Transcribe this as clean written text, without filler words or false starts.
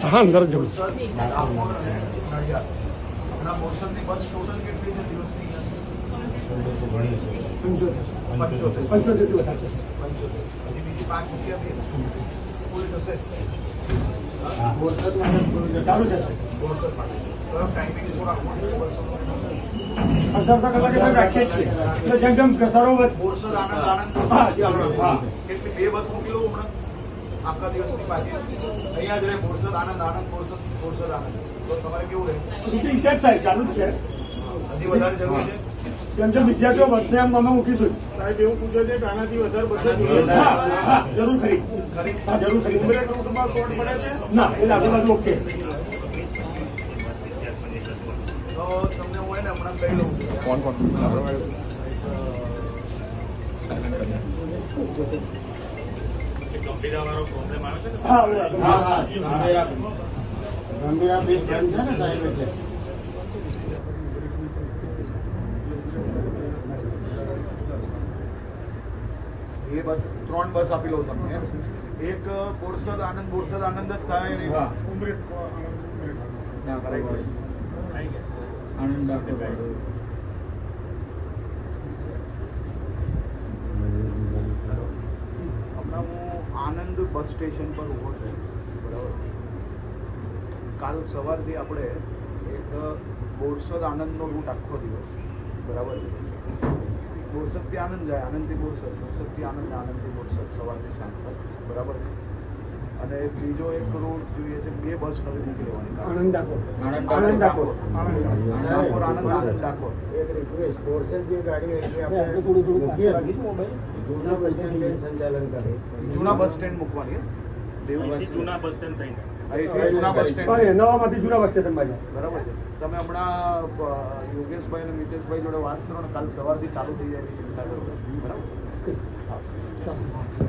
હા અંદર જ બોરસદની બસ ટોટલ કેટલી છે દિવસની? 75 હજી બીજી 5 રૂપિયા પૂરી થશે. સારું છે બોરસદ માટે કયો ટાઈમિંગ શું રાખવો? અડધા કલાકે રાખીએ છીએ એટલે જેમ જેમ ઘસારો બોરસદ આનંદ કેટલી 2 બસ મૂકી લો હમણાં આખા દિવસની બાકી અહીંયા જ રહે. બોરસદ આનંદ બોરસદ આનંદ તો તમારે કેવું રહે? રૂટિંગ છે સાહેબ, ચાલુ જ છે. હજી વધારે જરૂર છે? કેમ કે વિદ્યાર્થીઓ વધશે એમ અમે મૂકીશું. સાહેબ એવું પૂછે છે કે આનાથી વધારે બસો હા જરૂર ખરી. હા જરૂર ખરી. ઉમરેઠ રૂટમાં શોર્ટ પડે છે? ના એટલે આજુબાજુ ઓકે. તો તમને હું એને હમણાં કહી લઉં છું. કોણ ગંભીરાવાળો પ્રોબ્લેમ આવે છે ને? હા ગંભીરા બે ફ્રેન્ડ છે ને સાહેબ એટલે એ બસ 3 બસ આપી લઉં તમને. એક બોરસદ આનંદ જ થાય ને ઉમરેઠ હમણાં હું આનંદ બસ સ્ટેશન પર ઉભો છું, બરાબર. કાલ સવારથી આપણે એક બોરસદ આનંદનો રૂટ આખો દિવસ, બરાબર. બોરસદથી આનંદ જાય, આનંદથી બોરસદ, બોરસદથી આનંદ, આનંદથી બોરસદ સવારથી સાંજ તક, બરાબર. અને બીજો એક રૂટ જોઈએ છે, 2 બસ નવી મૂકી લેવાની. આનંદ ડાકોર. ડાકોર આનંદ ડાકોર. એક રિક્વેસ્ટ બોરસદ જે ગાડી અહીંથી આપણે મૂકીએ જૂના બસ સ્ટેન્ડ સંચાલન કરે જૂના બસ સ્ટેન્ડ મૂકવાની. જૂના બસ સ્ટેન્ડ થઈને અહીંથી જૂના બસ સ્ટેન્ડ, નવામાંથી જૂના બસ સ્ટેશન બાજુ. બરાબર છે. તમે હમણાં યોગેશભાઈ અને મિતેશભાઈ જોડે વાત કરો ને કાલ સવારથી ચાલુ થઈ જાય એવી ચિંતા કરો, બરાબર.